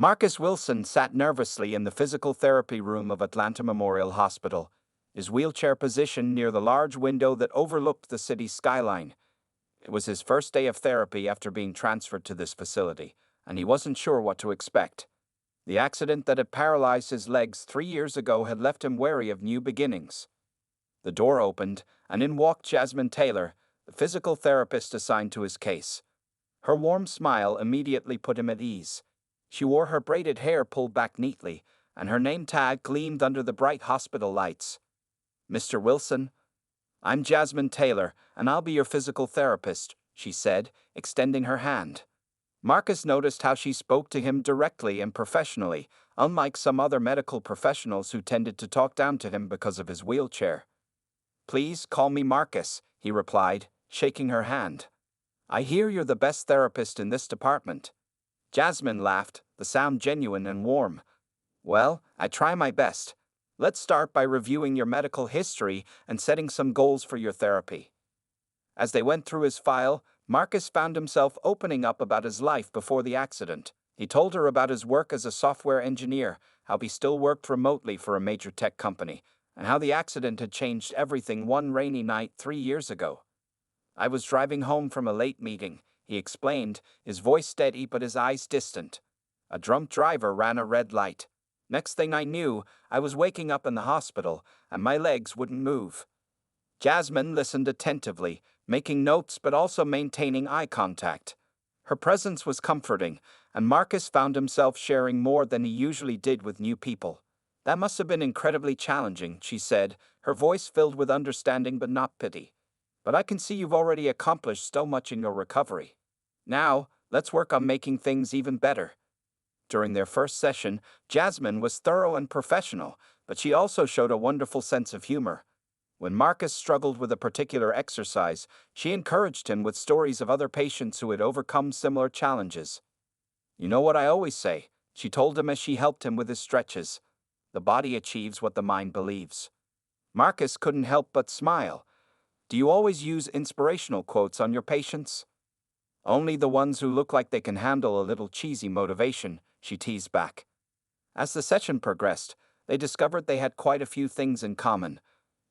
Marcus Wilson sat nervously in the physical therapy room of Atlanta Memorial Hospital, his wheelchair positioned near the large window that overlooked the city's skyline. It was his first day of therapy after being transferred to this facility, and he wasn't sure what to expect. The accident that had paralyzed his legs 3 years ago had left him wary of new beginnings. The door opened, and in walked Jasmine Taylor, the physical therapist assigned to his case. Her warm smile immediately put him at ease. She wore her braided hair pulled back neatly, and her name tag gleamed under the bright hospital lights. "Mr. Wilson, I'm Jasmine Taylor, and I'll be your physical therapist," she said, extending her hand. Marcus noticed how she spoke to him directly and professionally, unlike some other medical professionals who tended to talk down to him because of his wheelchair. "Please call me Marcus," he replied, shaking her hand. "I hear you're the best therapist in this department." Jasmine laughed, the sound genuine and warm. "Well, I try my best. Let's start by reviewing your medical history and setting some goals for your therapy." As they went through his file, Marcus found himself opening up about his life before the accident. He told her about his work as a software engineer, how he still worked remotely for a major tech company, and how the accident had changed everything one rainy night 3 years ago. "I was driving home from a late meeting," he explained, his voice steady but his eyes distant. "A drunk driver ran a red light. Next thing I knew, I was waking up in the hospital, and my legs wouldn't move." Jasmine listened attentively, making notes but also maintaining eye contact. Her presence was comforting, and Marcus found himself sharing more than he usually did with new people. "That must have been incredibly challenging," she said, her voice filled with understanding but not pity. "But I can see you've already accomplished so much in your recovery. Now, let's work on making things even better." During their first session, Jasmine was thorough and professional, but she also showed a wonderful sense of humor. When Marcus struggled with a particular exercise, she encouraged him with stories of other patients who had overcome similar challenges. "You know what I always say," she told him as she helped him with his stretches. "The body achieves what the mind believes." Marcus couldn't help but smile. "Do you always use inspirational quotes on your patients?" "Only the ones who look like they can handle a little cheesy motivation," she teased back. As the session progressed, they discovered they had quite a few things in common.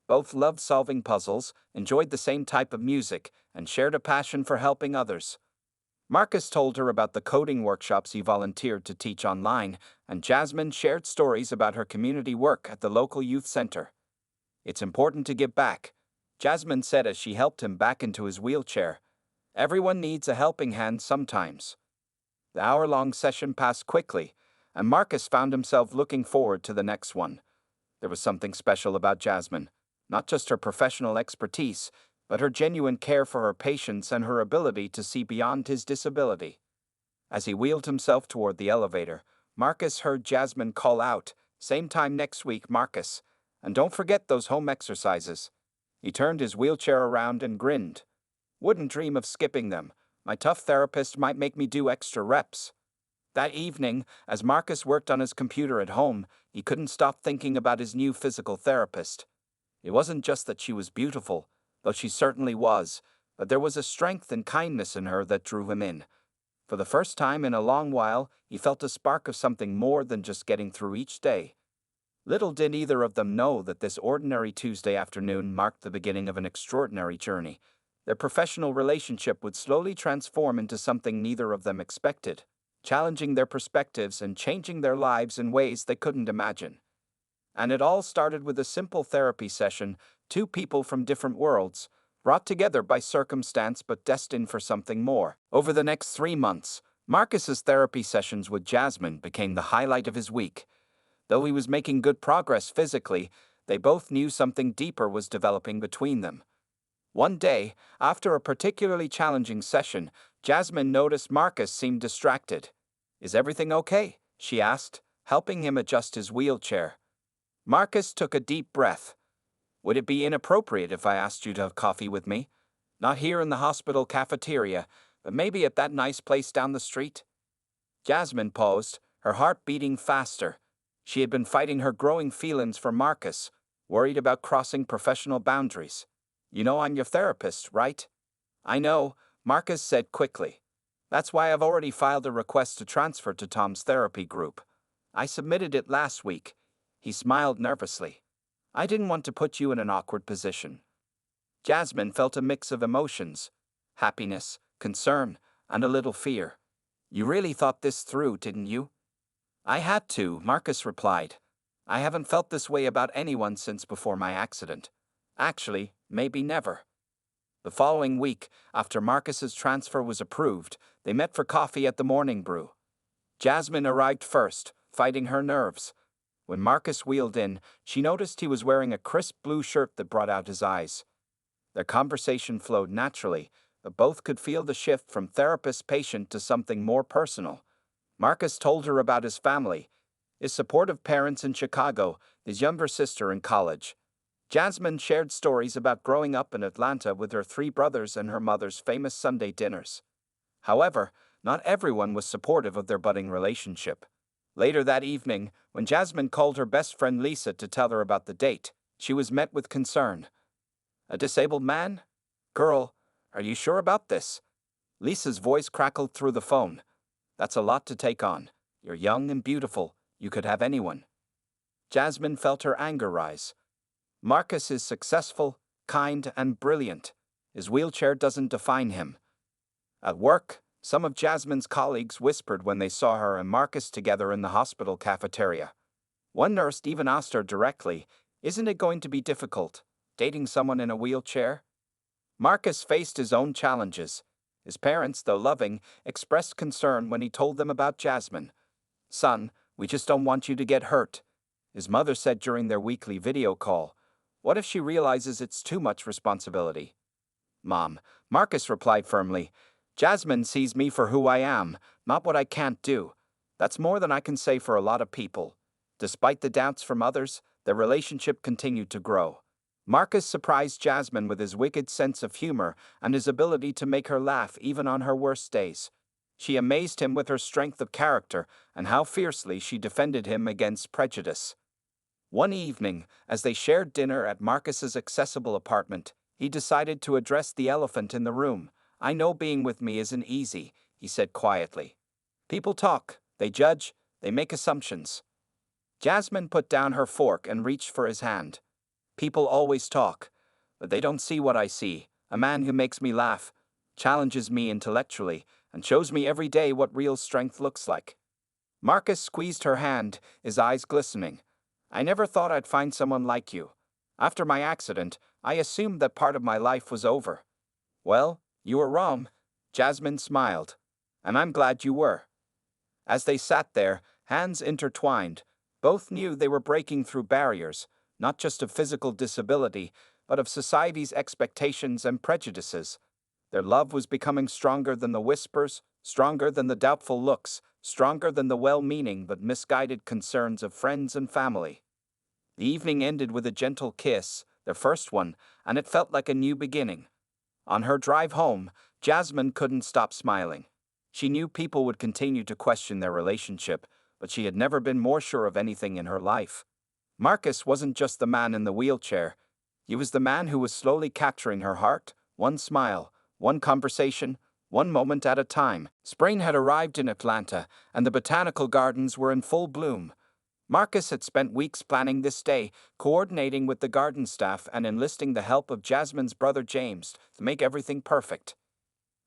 Both loved solving puzzles, enjoyed the same type of music, and shared a passion for helping others. Marcus told her about the coding workshops he volunteered to teach online, and Jasmine shared stories about her community work at the local youth center. "It's important to give back," Jasmine said as she helped him back into his wheelchair. "Everyone needs a helping hand sometimes." The hour-long session passed quickly, and Marcus found himself looking forward to the next one. There was something special about Jasmine, not just her professional expertise, but her genuine care for her patients and her ability to see beyond his disability. As he wheeled himself toward the elevator, Marcus heard Jasmine call out, "Same time next week, Marcus. And don't forget those home exercises." He turned his wheelchair around and grinned. "Wouldn't dream of skipping them. My tough therapist might make me do extra reps." That evening, as Marcus worked on his computer at home, he couldn't stop thinking about his new physical therapist. It wasn't just that she was beautiful, though she certainly was, but there was a strength and kindness in her that drew him in. For the first time in a long while, he felt a spark of something more than just getting through each day. Little did either of them know that this ordinary Tuesday afternoon marked the beginning of an extraordinary journey. Their professional relationship would slowly transform into something neither of them expected, challenging their perspectives and changing their lives in ways they couldn't imagine. And it all started with a simple therapy session, two people from different worlds, brought together by circumstance but destined for something more. Over the next 3 months, Marcus's therapy sessions with Jasmine became the highlight of his week. Though he was making good progress physically, they both knew something deeper was developing between them. One day, after a particularly challenging session, Jasmine noticed Marcus seemed distracted. "Is everything okay?" she asked, helping him adjust his wheelchair. Marcus took a deep breath. "Would it be inappropriate if I asked you to have coffee with me? Not here in the hospital cafeteria, but maybe at that nice place down the street?" Jasmine paused, her heart beating faster. She had been fighting her growing feelings for Marcus, worried about crossing professional boundaries. "You know I'm your therapist, right?" "I know," Marcus said quickly. That's why I've already filed a request to transfer to Tom's therapy group. I submitted it last week. He smiled nervously. I didn't want to put you in an awkward position. Jasmine felt a mix of emotions: happiness, concern, and a little fear. You really thought this through, didn't you? I had to, Marcus replied. I haven't felt this way about anyone since before my accident. Actually, maybe never. The following week, after Marcus's transfer was approved, they met for coffee at the Morning Brew. Jasmine arrived first, fighting her nerves. When Marcus wheeled in, she noticed he was wearing a crisp blue shirt that brought out his eyes. Their conversation flowed naturally, but both could feel the shift from therapist-patient to something more personal. Marcus told her about his family, his supportive parents in Chicago, his younger sister in college. Jasmine shared stories about growing up in Atlanta with her 3 brothers and her mother's famous Sunday dinners. However, not everyone was supportive of their budding relationship. Later that evening, when Jasmine called her best friend Lisa to tell her about the date, she was met with concern. A disabled man? Girl, are you sure about this? Lisa's voice crackled through the phone. That's a lot to take on. You're young and beautiful. You could have anyone. Jasmine felt her anger rise. Marcus is successful, kind, and brilliant. His wheelchair doesn't define him. At work, some of Jasmine's colleagues whispered when they saw her and Marcus together in the hospital cafeteria. One nurse even asked her directly, "Isn't it going to be difficult, dating someone in a wheelchair?" Marcus faced his own challenges. His parents, though loving, expressed concern when he told them about Jasmine. "Son, we just don't want you to get hurt," his mother said during their weekly video call. "What if she realizes it's too much responsibility?" "Mom," Marcus replied firmly, "Jasmine sees me for who I am, not what I can't do. That's more than I can say for a lot of people." Despite the doubts from others, their relationship continued to grow. Marcus surprised Jasmine with his wicked sense of humor and his ability to make her laugh even on her worst days. She amazed him with her strength of character and how fiercely she defended him against prejudice. One evening, as they shared dinner at Marcus's accessible apartment, he decided to address the elephant in the room. "I know being with me isn't easy," he said quietly. "People talk, they judge, they make assumptions." Jasmine put down her fork and reached for his hand. "People always talk, but they don't see what I see. A man who makes me laugh, challenges me intellectually, and shows me every day what real strength looks like." Marcus squeezed her hand, his eyes glistening. "I never thought I'd find someone like you. After my accident, I assumed that part of my life was over." "Well, you were wrong," Jasmine smiled. "And I'm glad you were." As they sat there, hands intertwined, both knew they were breaking through barriers, not just of physical disability, but of society's expectations and prejudices. Their love was becoming stronger than the whispers, stronger than the doubtful looks, stronger than the well-meaning but misguided concerns of friends and family. The evening ended with a gentle kiss, their first one, and it felt like a new beginning. On her drive home, Jasmine couldn't stop smiling. She knew people would continue to question their relationship, but she had never been more sure of anything in her life. Marcus wasn't just the man in the wheelchair. He was the man who was slowly capturing her heart, one smile, one conversation, one moment at a time. Spring had arrived in Atlanta, and the botanical gardens were in full bloom. Marcus had spent weeks planning this day, coordinating with the garden staff and enlisting the help of Jasmine's brother James to make everything perfect.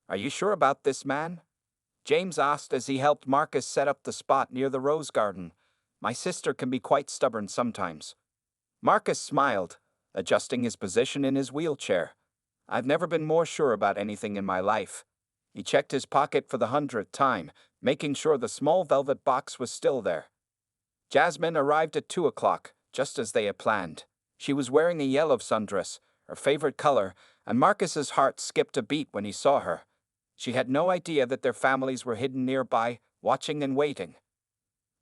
"Are you sure about this, man?" James asked as he helped Marcus set up the spot near the rose garden. "My sister can be quite stubborn sometimes." Marcus smiled, adjusting his position in his wheelchair. "I've never been more sure about anything in my life." He checked his pocket for the 100th time, making sure the small velvet box was still there. Jasmine arrived at 2 o'clock, just as they had planned. She was wearing a yellow sundress, her favorite color, and Marcus's heart skipped a beat when he saw her. She had no idea that their families were hidden nearby, watching and waiting.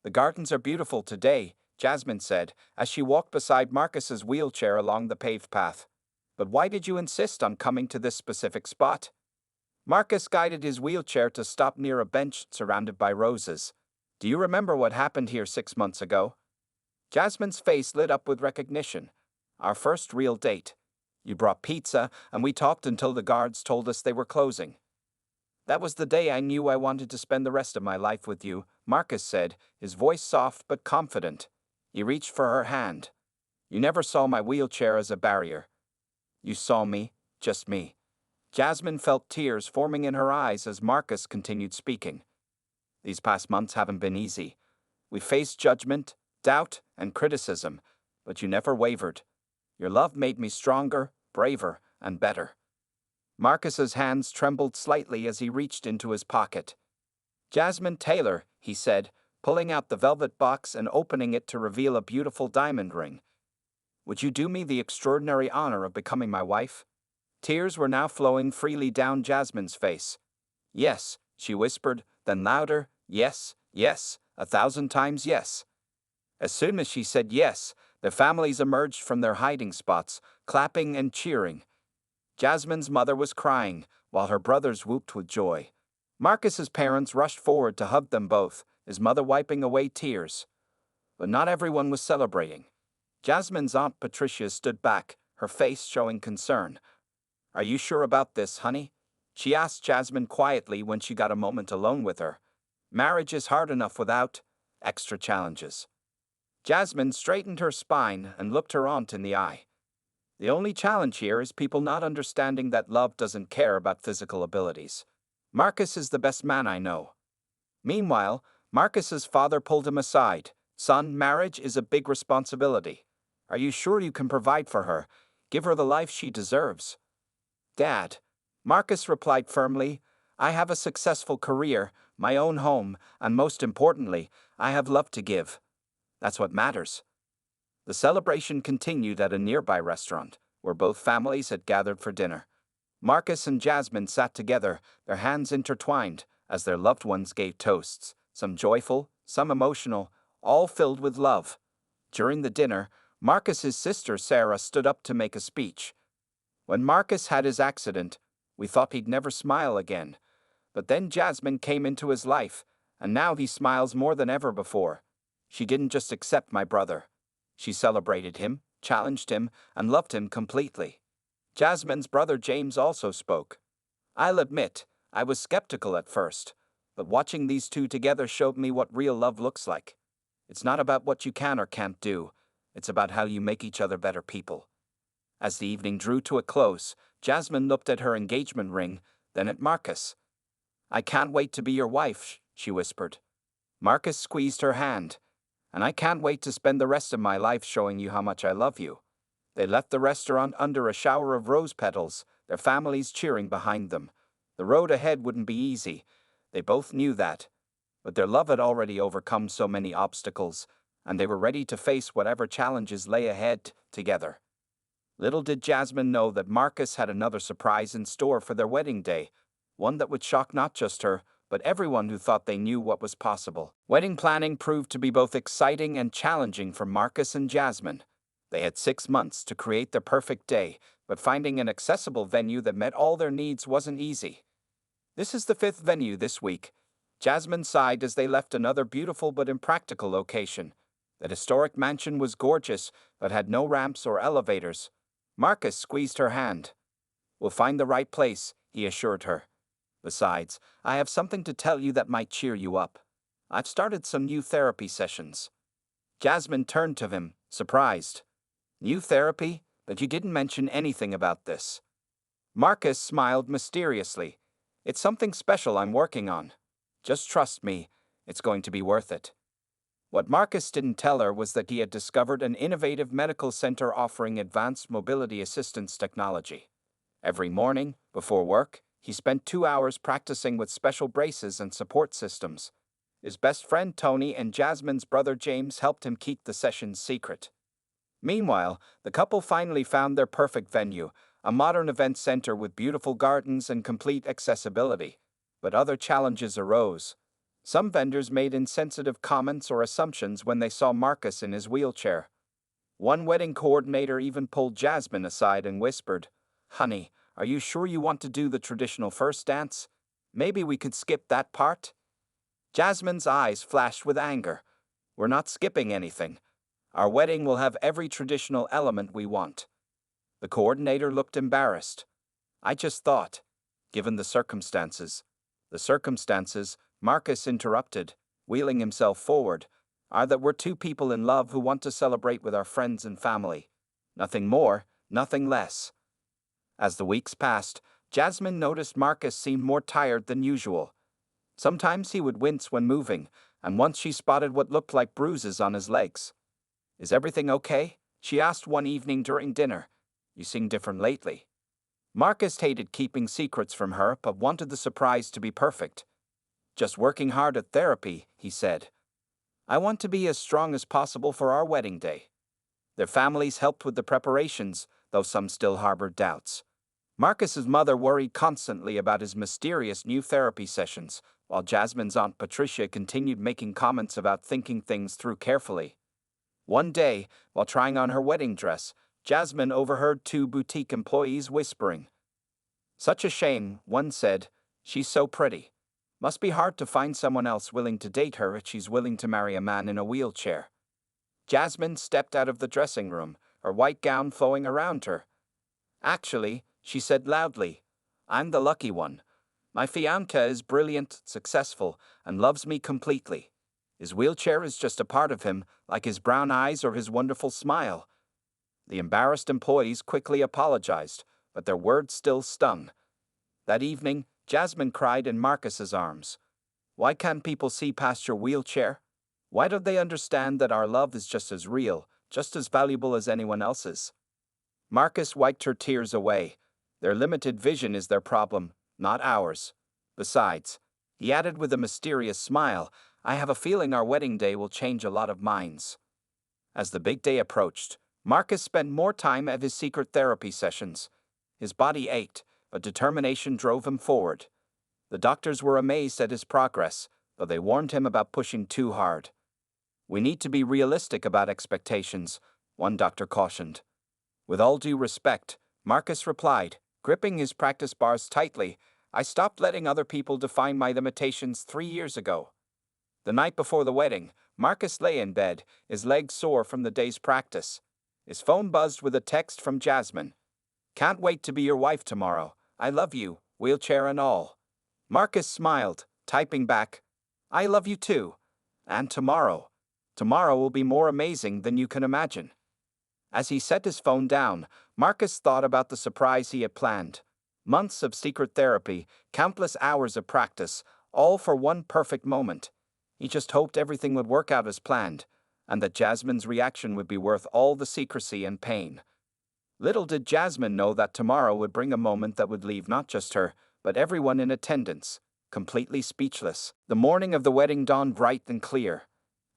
"The gardens are beautiful today," Jasmine said, as she walked beside Marcus's wheelchair along the paved path. "But why did you insist on coming to this specific spot?" Marcus guided his wheelchair to stop near a bench surrounded by roses. "Do you remember what happened here 6 months ago?" Jasmine's face lit up with recognition. "Our first real date. You brought pizza, and we talked until the guards told us they were closing." That was the day I knew I wanted to spend the rest of my life with you, Marcus said, his voice soft but confident. He reached for her hand. You never saw my wheelchair as a barrier. You saw me, just me. Jasmine felt tears forming in her eyes as Marcus continued speaking. These past months haven't been easy. We faced judgment, doubt, and criticism, but you never wavered. Your love made me stronger, braver, and better. Marcus's hands trembled slightly as he reached into his pocket. Jasmine Taylor, he said, pulling out the velvet box and opening it to reveal a beautiful diamond ring. Would you do me the extraordinary honor of becoming my wife? Tears were now flowing freely down Jasmine's face. Yes, she whispered, then louder, yes, yes, 1,000 times yes. As soon as she said yes, the families emerged from their hiding spots, clapping and cheering. Jasmine's mother was crying, while her brothers whooped with joy. Marcus's parents rushed forward to hug them both, his mother wiping away tears. But not everyone was celebrating. Jasmine's Aunt Patricia stood back, her face showing concern. Are you sure about this, honey? She asked Jasmine quietly when she got a moment alone with her. Marriage is hard enough without extra challenges. Jasmine straightened her spine and looked her aunt in the eye. The only challenge here is people not understanding that love doesn't care about physical abilities. Marcus is the best man I know. Meanwhile, Marcus's father pulled him aside. Son, marriage is a big responsibility. Are you sure you can provide for her? Give her the life she deserves. Dad, Marcus replied firmly, I have a successful career, my own home, and most importantly, I have love to give. That's what matters. The celebration continued at a nearby restaurant, where both families had gathered for dinner. Marcus and Jasmine sat together, their hands intertwined, as their loved ones gave toasts, some joyful, some emotional, all filled with love. During the dinner, Marcus's sister Sarah stood up to make a speech. When Marcus had his accident, we thought he'd never smile again. But then Jasmine came into his life, and now he smiles more than ever before. She didn't just accept my brother. She celebrated him, challenged him, and loved him completely. Jasmine's brother James also spoke. I'll admit, I was skeptical at first, but watching these two together showed me what real love looks like. It's not about what you can or can't do. It's about how you make each other better people. As the evening drew to a close, Jasmine looked at her engagement ring, then at Marcus. I can't wait to be your wife, she whispered. Marcus squeezed her hand. And I can't wait to spend the rest of my life showing you how much I love you. They left the restaurant under a shower of rose petals, their families cheering behind them. The road ahead wouldn't be easy. They both knew that. But their love had already overcome so many obstacles, and they were ready to face whatever challenges lay ahead together. Little did Jasmine know that Marcus had another surprise in store for their wedding day, one that would shock not just her, but everyone who thought they knew what was possible. Wedding planning proved to be both exciting and challenging for Marcus and Jasmine. They had 6 months to create their perfect day, but finding an accessible venue that met all their needs wasn't easy. This is the 5th venue this week. Jasmine sighed as they left another beautiful but impractical location. That historic mansion was gorgeous, but had no ramps or elevators. Marcus squeezed her hand. We'll find the right place, he assured her. Besides, I have something to tell you that might cheer you up. I've started some new therapy sessions. Jasmine turned to him, surprised. New therapy? But you didn't mention anything about this. Marcus smiled mysteriously. It's something special I'm working on. Just trust me, it's going to be worth it. What Marcus didn't tell her was that he had discovered an innovative medical center offering advanced mobility assistance technology. Every morning, before work, he spent 2 hours practicing with special braces and support systems. His best friend Tony and Jasmine's brother James helped him keep the sessions secret. Meanwhile, the couple finally found their perfect venue, a modern event center with beautiful gardens and complete accessibility. But other challenges arose. Some vendors made insensitive comments or assumptions when they saw Marcus in his wheelchair. One wedding coordinator even pulled Jasmine aside and whispered, Honey, are you sure you want to do the traditional first dance? Maybe we could skip that part? Jasmine's eyes flashed with anger. We're not skipping anything. Our wedding will have every traditional element we want. The coordinator looked embarrassed. I just thought, given the circumstances, The circumstances, Marcus interrupted, wheeling himself forward, are that we're two people in love who want to celebrate with our friends and family. Nothing more, nothing less. As the weeks passed, Jasmine noticed Marcus seemed more tired than usual. Sometimes he would wince when moving, and once she spotted what looked like bruises on his legs. "Is everything okay?" she asked one evening during dinner. "You seem different lately." Marcus hated keeping secrets from her, but wanted the surprise to be perfect. "Just working hard at therapy," he said. "I want to be as strong as possible for our wedding day." Their families helped with the preparations, though some still harbored doubts. Marcus's mother worried constantly about his mysterious new therapy sessions, while Jasmine's Aunt Patricia continued making comments about thinking things through carefully. One day, while trying on her wedding dress, Jasmine overheard two boutique employees whispering. "Such a shame," one said. "She's so pretty. Must be hard to find someone else willing to date her if she's willing to marry a man in a wheelchair." Jasmine stepped out of the dressing room, her white gown flowing around her. "Actually," she said loudly, "I'm the lucky one. My fiancé is brilliant, successful, and loves me completely. His wheelchair is just a part of him, like his brown eyes or his wonderful smile." The embarrassed employees quickly apologized, but their words still stung. That evening, Jasmine cried in Marcus's arms. "Why can't people see past your wheelchair? Why don't they understand that our love is just as real, just as valuable as anyone else's?" Marcus wiped her tears away. "Their limited vision is their problem, not ours. Besides," he added with a mysterious smile, "I have a feeling our wedding day will change a lot of minds." As the big day approached, Marcus spent more time at his secret therapy sessions. His body ached, but determination drove him forward. The doctors were amazed at his progress, though they warned him about pushing too hard. "We need to be realistic about expectations," one doctor cautioned. "With all due respect," Marcus replied, gripping his practice bars tightly, "I stopped letting other people define my limitations 3 years ago." The night before the wedding, Marcus lay in bed, his legs sore from the day's practice. His phone buzzed with a text from Jasmine. "Can't wait to be your wife tomorrow. I love you, wheelchair and all." Marcus smiled, typing back, "I love you too. And tomorrow. Tomorrow will be more amazing than you can imagine." As he set his phone down, Marcus thought about the surprise he had planned. Months of secret therapy, countless hours of practice, all for one perfect moment. He just hoped everything would work out as planned, and that Jasmine's reaction would be worth all the secrecy and pain. Little did Jasmine know that tomorrow would bring a moment that would leave not just her, but everyone in attendance, completely speechless. The morning of the wedding dawned bright and clear.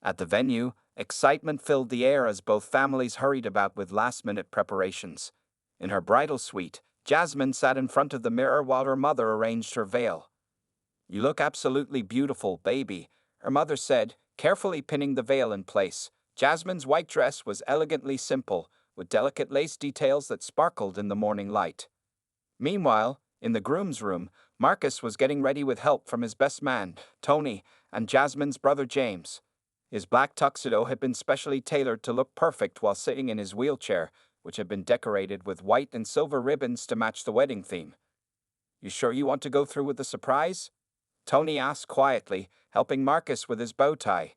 At the venue, excitement filled the air as both families hurried about with last-minute preparations. In her bridal suite, Jasmine sat in front of the mirror while her mother arranged her veil. "You look absolutely beautiful, baby," her mother said, carefully pinning the veil in place. Jasmine's white dress was elegantly simple, with delicate lace details that sparkled in the morning light. Meanwhile, in the groom's room, Marcus was getting ready with help from his best man, Tony, and Jasmine's brother James. His black tuxedo had been specially tailored to look perfect while sitting in his wheelchair, which had been decorated with white and silver ribbons to match the wedding theme. "You sure you want to go through with the surprise?" Tony asked quietly, helping Marcus with his bow tie.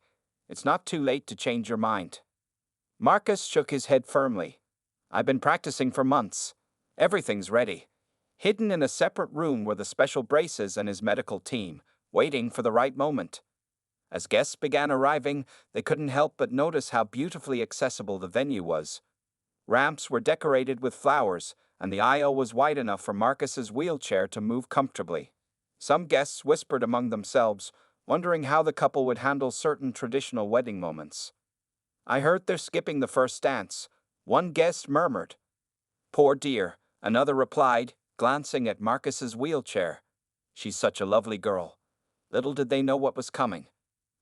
"It's not too late to change your mind." Marcus shook his head firmly. "I've been practicing for months. Everything's ready." Hidden in a separate room were the special braces and his medical team, waiting for the right moment. As guests began arriving, they couldn't help but notice how beautifully accessible the venue was. Ramps were decorated with flowers, and the aisle was wide enough for Marcus's wheelchair to move comfortably. Some guests whispered among themselves, wondering how the couple would handle certain traditional wedding moments. "I heard they're skipping the first dance," one guest murmured. "Poor dear," another replied, glancing at Marcus's wheelchair. "She's such a lovely girl." Little did they know what was coming.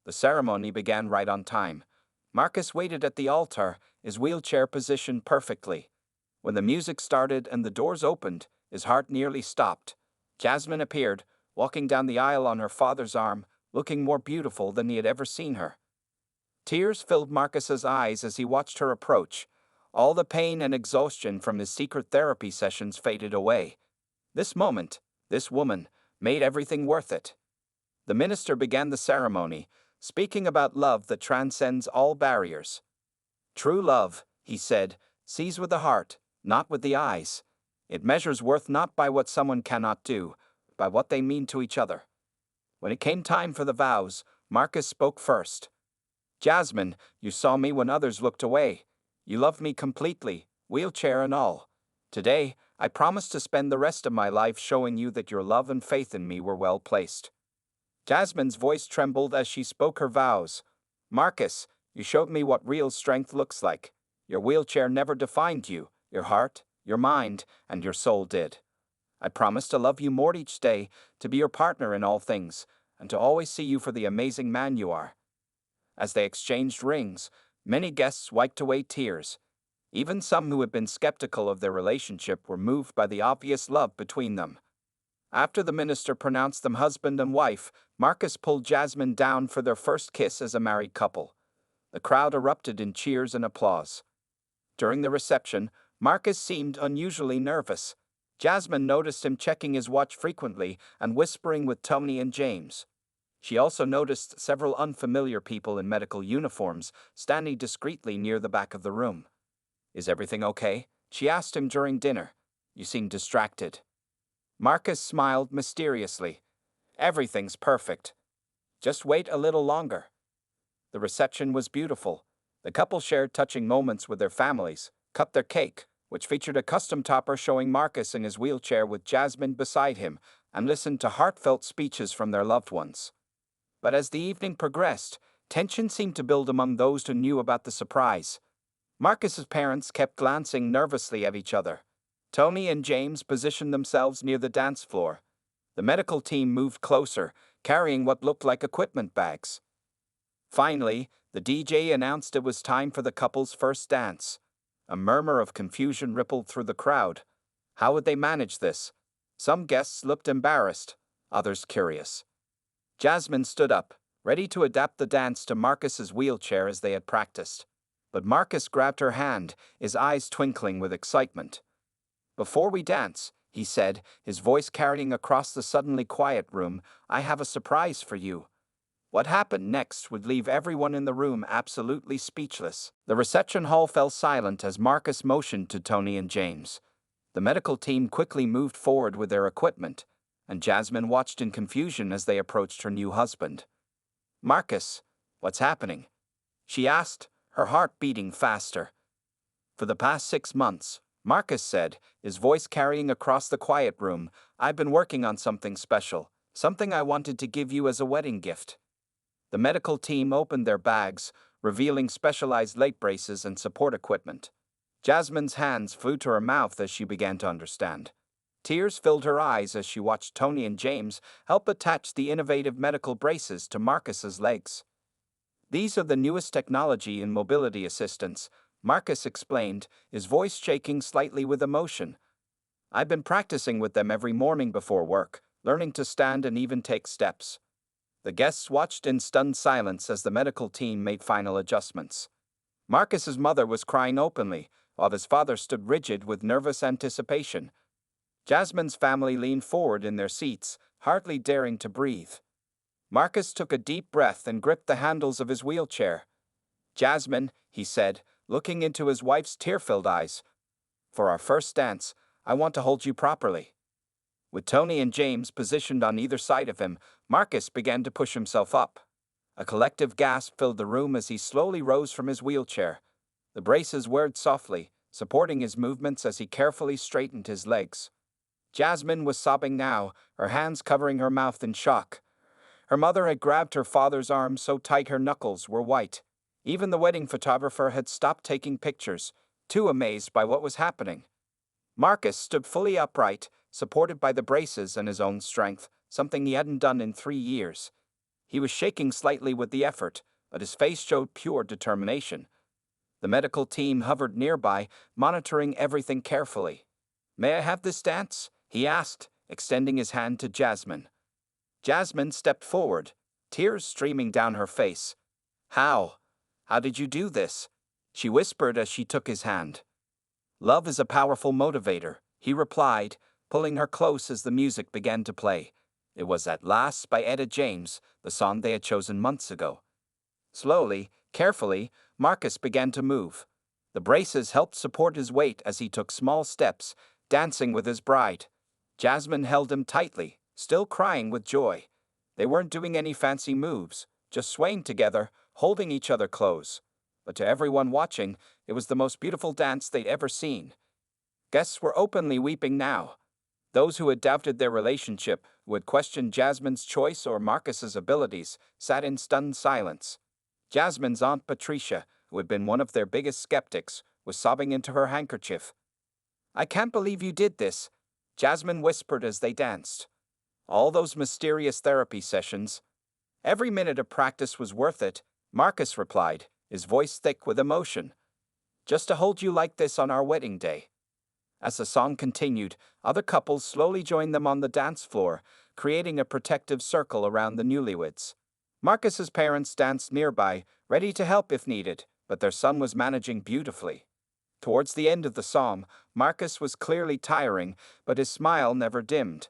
The ceremony began right on time. Marcus waited at the altar, his wheelchair positioned perfectly. When the music started and the doors opened, his heart nearly stopped. Jasmine appeared, walking down the aisle on her father's arm, looking more beautiful than he had ever seen her. Tears filled Marcus's eyes as he watched her approach. All the pain and exhaustion from his secret therapy sessions faded away. This moment, this woman, made everything worth it. The minister began the ceremony, speaking about love that transcends all barriers. True love, he said, sees with the heart, not with the eyes. It measures worth not by what someone cannot do, but by what they mean to each other. When it came time for the vows, Marcus spoke first. Jasmine, you saw me when others looked away. You loved me completely, wheelchair and all. Today, I promise to spend the rest of my life showing you that your love and faith in me were well placed. Jasmine's voice trembled as she spoke her vows. Marcus, you showed me what real strength looks like. Your wheelchair never defined you. Your heart, your mind, and your soul did. I promise to love you more each day, to be your partner in all things, and to always see you for the amazing man you are. As they exchanged rings, many guests wiped away tears. Even some who had been skeptical of their relationship were moved by the obvious love between them. After the minister pronounced them husband and wife, Marcus pulled Jasmine down for their first kiss as a married couple. The crowd erupted in cheers and applause. During the reception, Marcus seemed unusually nervous. Jasmine noticed him checking his watch frequently and whispering with Tony and James. She also noticed several unfamiliar people in medical uniforms standing discreetly near the back of the room. Is everything okay? She asked him during dinner. You seem distracted. Marcus smiled mysteriously. Everything's perfect. Just wait a little longer. The reception was beautiful. The couple shared touching moments with their families, cut their cake, which featured a custom topper showing Marcus in his wheelchair with Jasmine beside him, and listened to heartfelt speeches from their loved ones. But as the evening progressed, tension seemed to build among those who knew about the surprise. Marcus's parents kept glancing nervously at each other. Tony and James positioned themselves near the dance floor. The medical team moved closer, carrying what looked like equipment bags. Finally, the DJ announced it was time for the couple's first dance. A murmur of confusion rippled through the crowd. How would they manage this? Some guests looked embarrassed, others curious. Jasmine stood up, ready to adapt the dance to Marcus's wheelchair as they had practiced. But Marcus grabbed her hand, his eyes twinkling with excitement. Before we dance, he said, his voice carrying across the suddenly quiet room, I have a surprise for you. What happened next would leave everyone in the room absolutely speechless. The reception hall fell silent as Marcus motioned to Tony and James. The medical team quickly moved forward with their equipment, and Jasmine watched in confusion as they approached her new husband. Marcus, what's happening? She asked, her heart beating faster. For the past 6 months, Marcus said, his voice carrying across the quiet room, I've been working on something special, something I wanted to give you as a wedding gift. The medical team opened their bags, revealing specialized leg braces and support equipment. Jasmine's hands flew to her mouth as she began to understand. Tears filled her eyes as she watched Tony and James help attach the innovative medical braces to Marcus's legs. These are the newest technology in mobility assistance, Marcus explained, his voice shaking slightly with emotion. I've been practicing with them every morning before work, learning to stand and even take steps. The guests watched in stunned silence as the medical team made final adjustments. Marcus's mother was crying openly, while his father stood rigid with nervous anticipation. Jasmine's family leaned forward in their seats, hardly daring to breathe. Marcus took a deep breath and gripped the handles of his wheelchair. Jasmine, he said, looking into his wife's tear-filled eyes, for our first dance, I want to hold you properly. With Tony and James positioned on either side of him, Marcus began to push himself up. A collective gasp filled the room as he slowly rose from his wheelchair. The braces whirred softly, supporting his movements as he carefully straightened his legs. Jasmine was sobbing now, her hands covering her mouth in shock. Her mother had grabbed her father's arm so tight her knuckles were white. Even the wedding photographer had stopped taking pictures, too amazed by what was happening. Marcus stood fully upright, supported by the braces and his own strength, something he hadn't done in 3 years. He was shaking slightly with the effort, but his face showed pure determination. The medical team hovered nearby, monitoring everything carefully. May I have this dance? He asked, extending his hand to Jasmine. Jasmine stepped forward, tears streaming down her face. How? How did you do this? She whispered as she took his hand. Love is a powerful motivator, he replied, pulling her close as the music began to play. It was At Last by Etta James, the song they had chosen months ago. Slowly, carefully, Marcus began to move. The braces helped support his weight as he took small steps, dancing with his bride. Jasmine held him tightly, still crying with joy. They weren't doing any fancy moves, just swaying together, holding each other close. But to everyone watching, it was the most beautiful dance they'd ever seen. Guests were openly weeping now. Those who had doubted their relationship, who had questioned Jasmine's choice or Marcus's abilities, sat in stunned silence. Jasmine's Aunt Patricia, who had been one of their biggest skeptics, was sobbing into her handkerchief. "I can't believe you did this," Jasmine whispered as they danced. "All those mysterious therapy sessions. Every minute of practice was worth it," Marcus replied, his voice thick with emotion. "Just to hold you like this on our wedding day." As the song continued, other couples slowly joined them on the dance floor, creating a protective circle around the newlyweds. Marcus's parents danced nearby, ready to help if needed, but their son was managing beautifully. Towards the end of the song, Marcus was clearly tiring, but his smile never dimmed.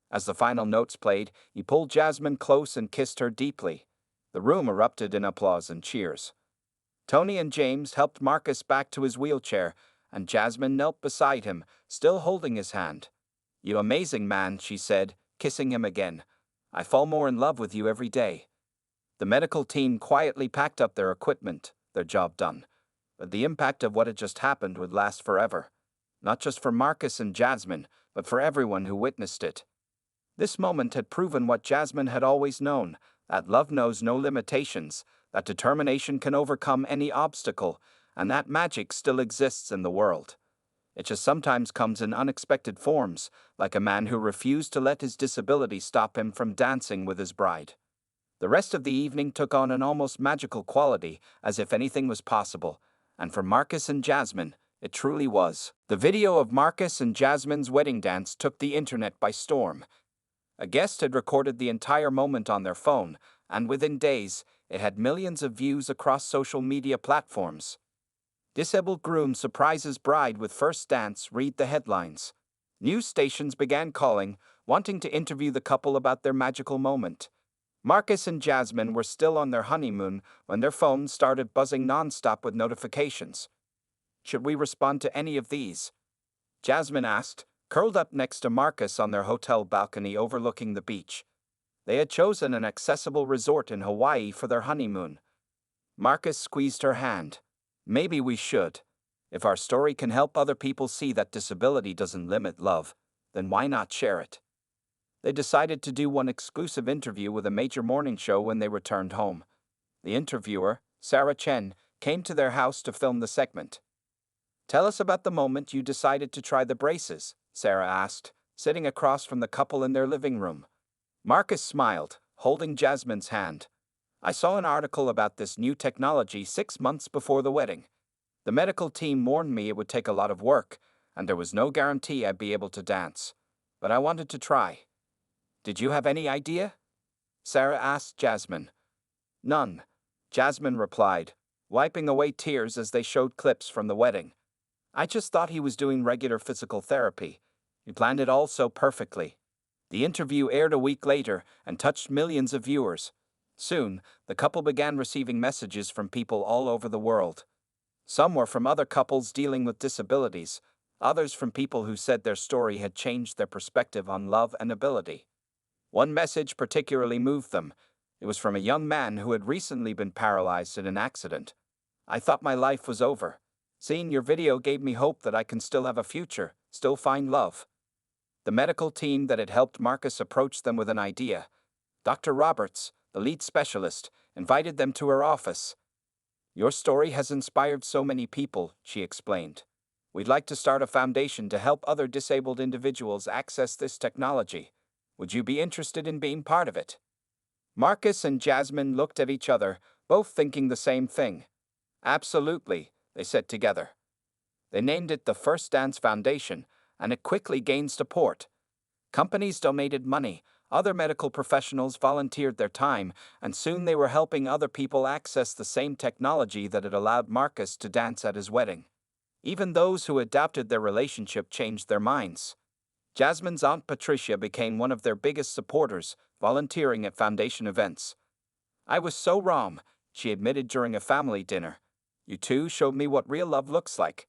As the final notes played, he pulled Jasmine close and kissed her deeply. The room erupted in applause and cheers. Tony and James helped Marcus back to his wheelchair, and Jasmine knelt beside him, still holding his hand. "You amazing man," she said, kissing him again. "I fall more in love with you every day." The medical team quietly packed up their equipment, their job done. But the impact of what had just happened would last forever. Not just for Marcus and Jasmine, but for everyone who witnessed it. This moment had proven what Jasmine had always known, that love knows no limitations, that determination can overcome any obstacle, and that magic still exists in the world. It just sometimes comes in unexpected forms, like a man who refused to let his disability stop him from dancing with his bride. The rest of the evening took on an almost magical quality, as if anything was possible, and for Marcus and Jasmine, it truly was. The video of Marcus and Jasmine's wedding dance took the internet by storm. A guest had recorded the entire moment on their phone, and within days, it had millions of views across social media platforms. "Disabled groom surprises bride with first dance," read the headlines. News stations began calling, wanting to interview the couple about their magical moment. Marcus and Jasmine were still on their honeymoon when their phones started buzzing nonstop with notifications. "Should we respond to any of these?" Jasmine asked, curled up next to Marcus on their hotel balcony overlooking the beach. They had chosen an accessible resort in Hawaii for their honeymoon. Marcus squeezed her hand. "Maybe we should. If our story can help other people see that disability doesn't limit love, then why not share it?" They decided to do one exclusive interview with a major morning show when they returned home. The interviewer, Sarah Chen, came to their house to film the segment. "Tell us about the moment you decided to try the braces," Sarah asked, sitting across from the couple in their living room. Marcus smiled, holding Jasmine's hand. "I saw an article about this new technology 6 months before the wedding. The medical team warned me it would take a lot of work, and there was no guarantee I'd be able to dance. But I wanted to try." "Did you have any idea?" Sarah asked Jasmine. "None," Jasmine replied, wiping away tears as they showed clips from the wedding. "I just thought he was doing regular physical therapy. He planned it all so perfectly." The interview aired a week later and touched millions of viewers. Soon, the couple began receiving messages from people all over the world. Some were from other couples dealing with disabilities, others from people who said their story had changed their perspective on love and ability. One message particularly moved them. It was from a young man who had recently been paralyzed in an accident. "I thought my life was over. Seeing your video gave me hope that I can still have a future, still find love." The medical team that had helped Marcus approached them with an idea. Dr. Roberts, the lead specialist, invited them to her office. "Your story has inspired so many people," she explained. "We'd like to start a foundation to help other disabled individuals access this technology. Would you be interested in being part of it?" Marcus and Jasmine looked at each other, both thinking the same thing. "Absolutely," they said together. They named it the First Dance Foundation, and it quickly gained support. Companies donated money, other medical professionals volunteered their time, and soon they were helping other people access the same technology that had allowed Marcus to dance at his wedding. Even those who had doubted their relationship changed their minds. Jasmine's Aunt Patricia became one of their biggest supporters, volunteering at foundation events. "I was so wrong," she admitted during a family dinner. "You two showed me what real love looks like."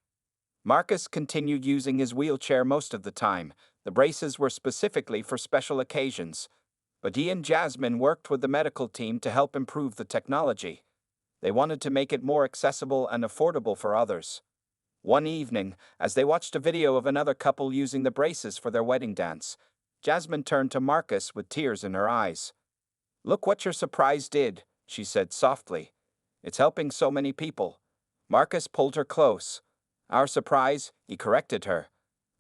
Marcus continued using his wheelchair most of the time. The braces were specifically for special occasions. But he and Jasmine worked with the medical team to help improve the technology. They wanted to make it more accessible and affordable for others. One evening, as they watched a video of another couple using the braces for their wedding dance, Jasmine turned to Marcus with tears in her eyes. "Look what your surprise did," she said softly. "It's helping so many people." Marcus pulled her close. "Our surprise," he corrected her.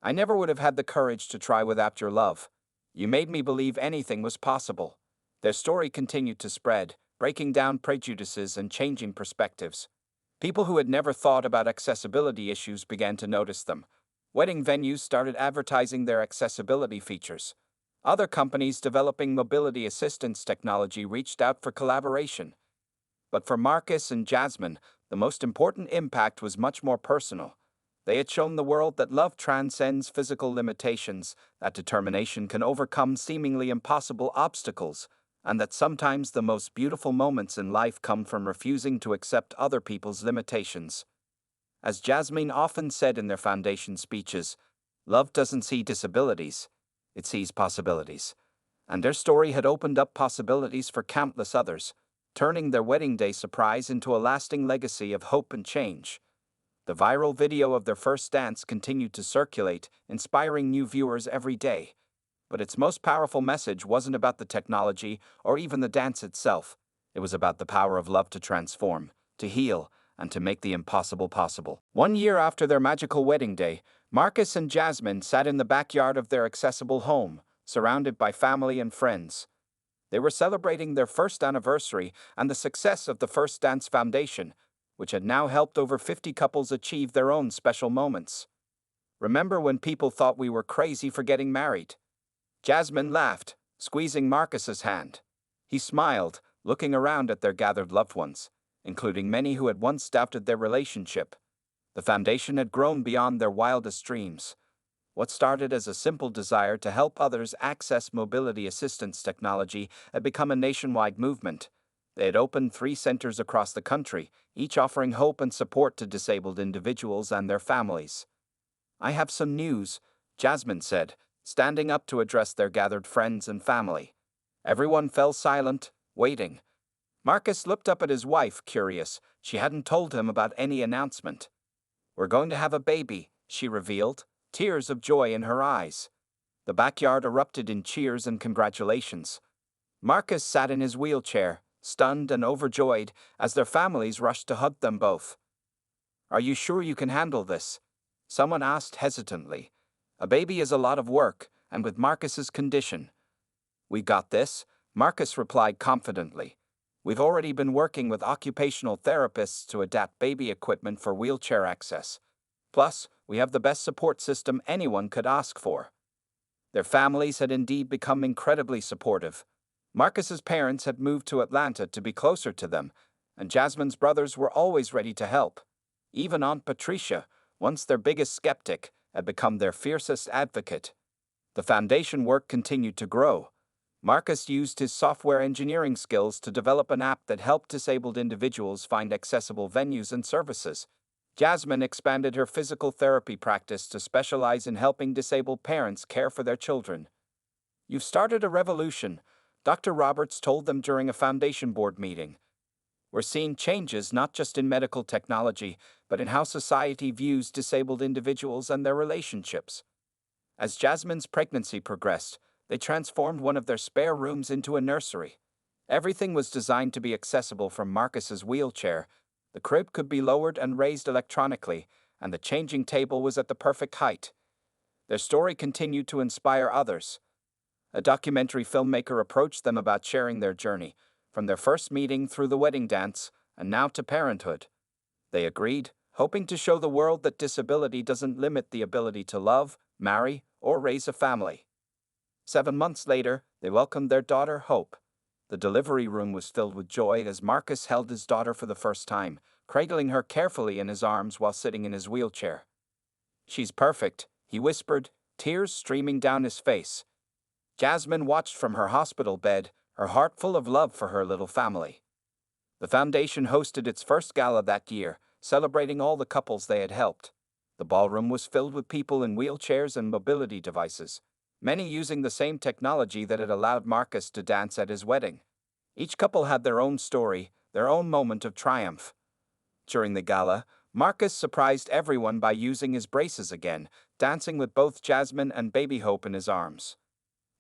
"I never would have had the courage to try without your love. You made me believe anything was possible." Their story continued to spread, breaking down prejudices and changing perspectives. People who had never thought about accessibility issues began to notice them. Wedding venues started advertising their accessibility features. Other companies developing mobility assistance technology reached out for collaboration. But for Marcus and Jasmine, the most important impact was much more personal. They had shown the world that love transcends physical limitations, that determination can overcome seemingly impossible obstacles, and that sometimes the most beautiful moments in life come from refusing to accept other people's limitations. As Jasmine often said in their foundation speeches, love doesn't see disabilities, it sees possibilities. And their story had opened up possibilities for countless others, turning their wedding day surprise into a lasting legacy of hope and change. The viral video of their first dance continued to circulate, inspiring new viewers every day. But its most powerful message wasn't about the technology or even the dance itself. It was about the power of love to transform, to heal, and to make the impossible possible. 1 year after their magical wedding day, Marcus and Jasmine sat in the backyard of their accessible home, surrounded by family and friends. They were celebrating their first anniversary and the success of the First Dance Foundation, which had now helped over 50 couples achieve their own special moments. "Remember when people thought we were crazy for getting married?" Jasmine laughed, squeezing Marcus's hand. He smiled, looking around at their gathered loved ones, including many who had once doubted their relationship. The foundation had grown beyond their wildest dreams. What started as a simple desire to help others access mobility assistance technology had become a nationwide movement. They had opened 3 centers across the country, each offering hope and support to disabled individuals and their families. "I have some news," Jasmine said, standing up to address their gathered friends and family. Everyone fell silent, waiting. Marcus looked up at his wife, curious. She hadn't told him about any announcement. "We're going to have a baby," she revealed, tears of joy in her eyes. The backyard erupted in cheers and congratulations. Marcus sat in his wheelchair, stunned and overjoyed, as their families rushed to hug them both. "Are you sure you can handle this?" someone asked hesitantly. "A baby is a lot of work, and with Marcus's condition." "We got this," Marcus replied confidently. "We've already been working with occupational therapists to adapt baby equipment for wheelchair access. Plus, we have the best support system anyone could ask for." Their families had indeed become incredibly supportive. Marcus's parents had moved to Atlanta to be closer to them, and Jasmine's brothers were always ready to help. Even Aunt Patricia, once their biggest skeptic, had become their fiercest advocate. The foundation work continued to grow. Marcus used his software engineering skills to develop an app that helped disabled individuals find accessible venues and services. Jasmine expanded her physical therapy practice to specialize in helping disabled parents care for their children. "You've started a revolution," Dr. Roberts told them during a foundation board meeting. "We're seeing changes not just in medical technology, but in how society views disabled individuals and their relationships." As Jasmine's pregnancy progressed, they transformed one of their spare rooms into a nursery. Everything was designed to be accessible from Marcus's wheelchair. The crib could be lowered and raised electronically, and the changing table was at the perfect height. Their story continued to inspire others. A documentary filmmaker approached them about sharing their journey, from their first meeting through the wedding dance, and now to parenthood. They agreed, hoping to show the world that disability doesn't limit the ability to love, marry, or raise a family. 7 months later, they welcomed their daughter, Hope. The delivery room was filled with joy as Marcus held his daughter for the first time, cradling her carefully in his arms while sitting in his wheelchair. "She's perfect," he whispered, tears streaming down his face. Jasmine watched from her hospital bed, her heart full of love for her little family. The foundation hosted its first gala that year, celebrating all the couples they had helped. The ballroom was filled with people in wheelchairs and mobility devices, many using the same technology that had allowed Marcus to dance at his wedding. Each couple had their own story, their own moment of triumph. During the gala, Marcus surprised everyone by using his braces again, dancing with both Jasmine and Baby Hope in his arms.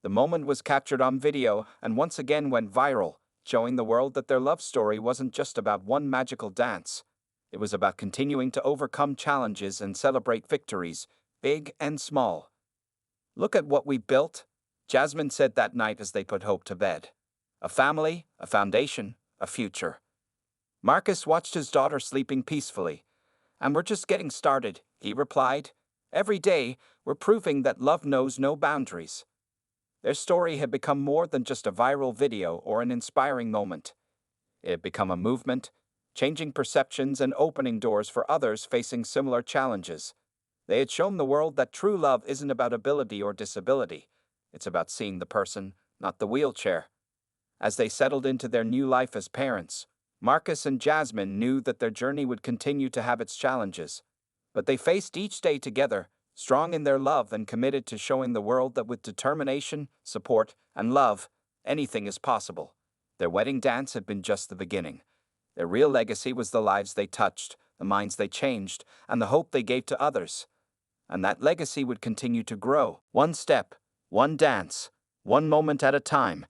The moment was captured on video and once again went viral, showing the world that their love story wasn't just about one magical dance. It was about continuing to overcome challenges and celebrate victories, big and small. "Look at what we built," Jasmine said that night as they put Hope to bed. "A family, a foundation, a future." Marcus watched his daughter sleeping peacefully. "And we're just getting started," he replied. "Every day, we're proving that love knows no boundaries." Their story had become more than just a viral video or an inspiring moment. It had become a movement, changing perceptions and opening doors for others facing similar challenges. They had shown the world that true love isn't about ability or disability. It's about seeing the person, not the wheelchair. As they settled into their new life as parents, Marcus and Jasmine knew that their journey would continue to have its challenges. But they faced each day together, strong in their love and committed to showing the world that with determination, support, and love, anything is possible. Their wedding dance had been just the beginning. Their real legacy was the lives they touched, the minds they changed, and the hope they gave to others. And that legacy would continue to grow, one step, one dance, one moment at a time.